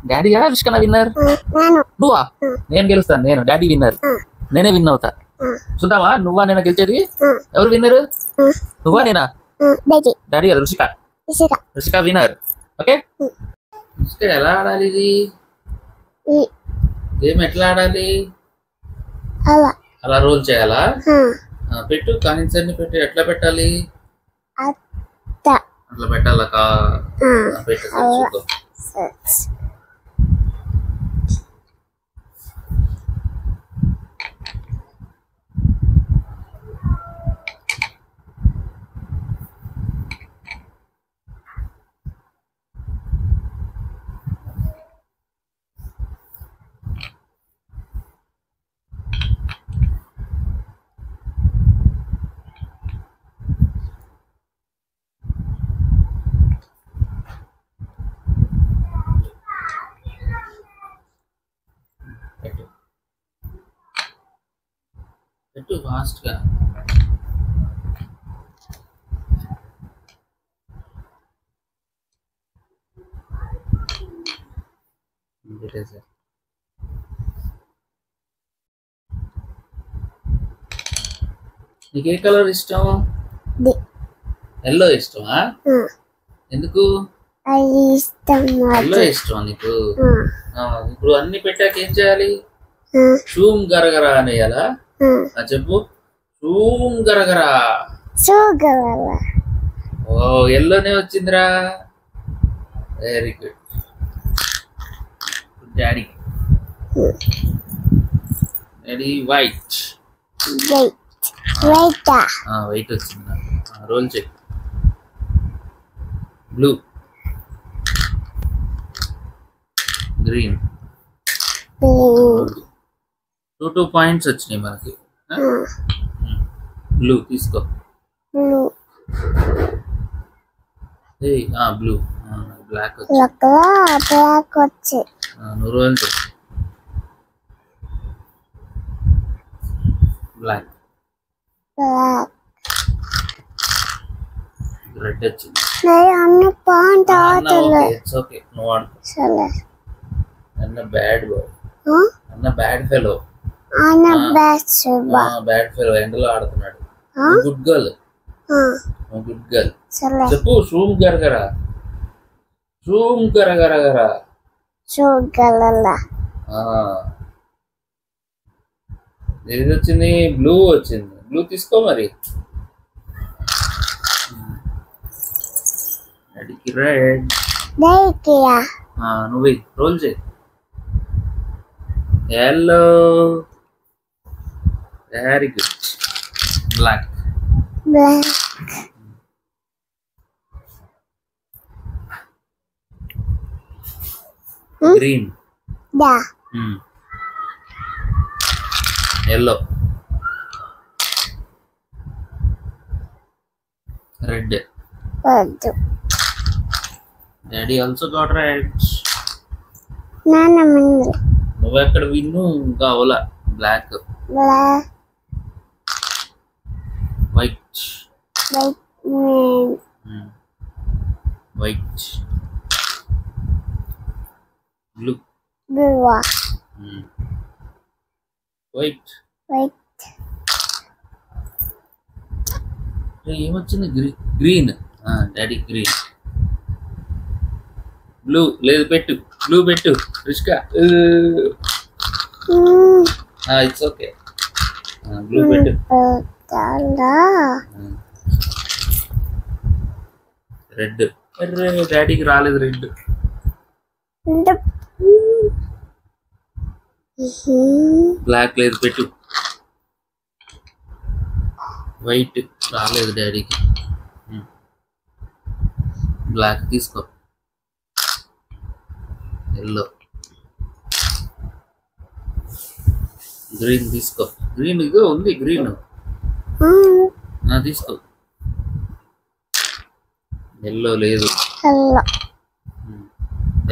డాడీయా రుషికనా winner? నేను నువ్వా? నేను గెలుస్తాను. నేను డాడీ విన్నర్. నేనే విన్ అవుతా. చూద్దామా నువ్వా నేను గెలిచేది? ఎవరు విన్నర్? నువ్వా నేనా? డాడీ డాడీ కదా రుషిక. ఇసుక రుషిక విన్నర్. ఓకే. రుషిక ఎలా ఆడాలి ఇది? గేమ్ ఎట్లా ఆడాలి? అలా అలా రోల్ చేయాలా? పెట్టు కాయిన్స్ అన్ని పెట్టు. ఎట్లా పెట్టాలి? అత్త అట్లా పెట్టాలా? పెట్టు చూద్దాం. పెట్టు ఫాస్ట్ గా. నీకు ఏ కలర్ ఇష్టం? ఎల్లో ఇష్టమా? ఎందుకు ఎల్లో ఇష్టం నీకు? ఇప్పుడు అన్ని పెట్టాక ఏం చేయాలి? షూమ్ గరగరా అనేయాలా? చెప్పు. షూమ్ గరగరా. ఓ ఎల్లోనే వచ్చిందిరా. Very good daddy. Daddy white. White వచ్చింది. Roll check. Blue, green. 2 points వచ్చినాయి మనకి. బ్లూ తీసుకో. బ్లూ. బ్లాక్ వచ్చి నువ్వు రోల్ చెక్. బ్లాక్. రెడ్ వచ్చింది. ఓకే నువ్వు ఆడుకో. అన్న బ్యాడ్ బాయ్. అన్న బ్యాడ్ ఫెలో. బ్యాడ్ ఫెలో ఎండలో ఆడుతున్నాడు. Good girl. Good girl. చెప్పు. షూమ్ గరగరా. షూమ్ గరగరగరా. ఏది వచ్చింది? బ్లూ వచ్చింది. బ్లూ తీసుకో మరి. డాడీకి రెడ్. నువ్వు రోల్ చేయి. Yellow. Very good. Black. Green. Yellow. Red. Daddy also got red. నువ్వెక్కడ విన్ను? ఇంకా అవలా. Black. White. White. Blue. White. ఏమొచ్చింది? గ్రీన్. Daddy green. బ్లూ లేదు. పెట్టు. బ్లూ పెట్టు రుషిక. It's okay. బ్లూ పెట్టు. రెడ్. డాడీకి రాలేదు రెడ్. బ్లాక్ లేదు. పెట్టు. వైట్ రాలేదు డాడీకి. బ్లాక్ తీసుకో. ఎల్లో. గ్రీన్ తీసుకో. గ్రీన్ ఇదో ఉంది. గ్రీన్ తీసుకో. ఎల్లో లేదు.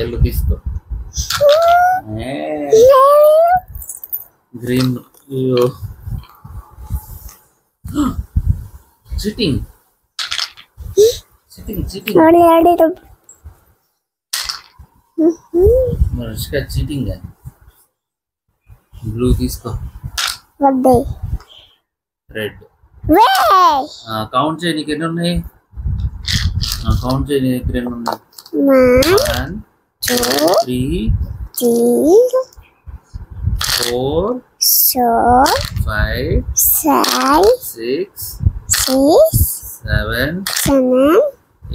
ఎల్లో తీసుకో. గ్రీన్. అయ్యో cheating. Cheating. Rushika cheating blue తీసుకో వద్దే రెడ్ వే కౌంట్ చేయి నీకు ఎన్ని ఉన్నాయి కౌంట్ చేయి నీ దగ్గర ఎన్ని ఉన్నాయి 1 2 3 4 5 6 7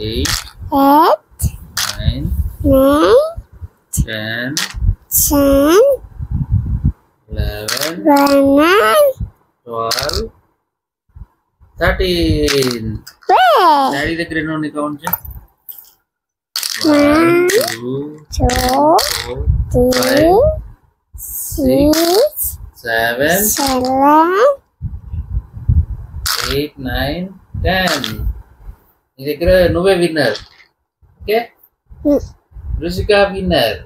8 9 10 11 12 13 డాడీ దగ్గర ఎన్ని ఉన్నాయి కౌంట్ చేయి 1 2 3 4 5 6 7 8 9 10 నీ దగ్గర నువ్వే విన్నర్ ఓకే రుషిక విన్నర్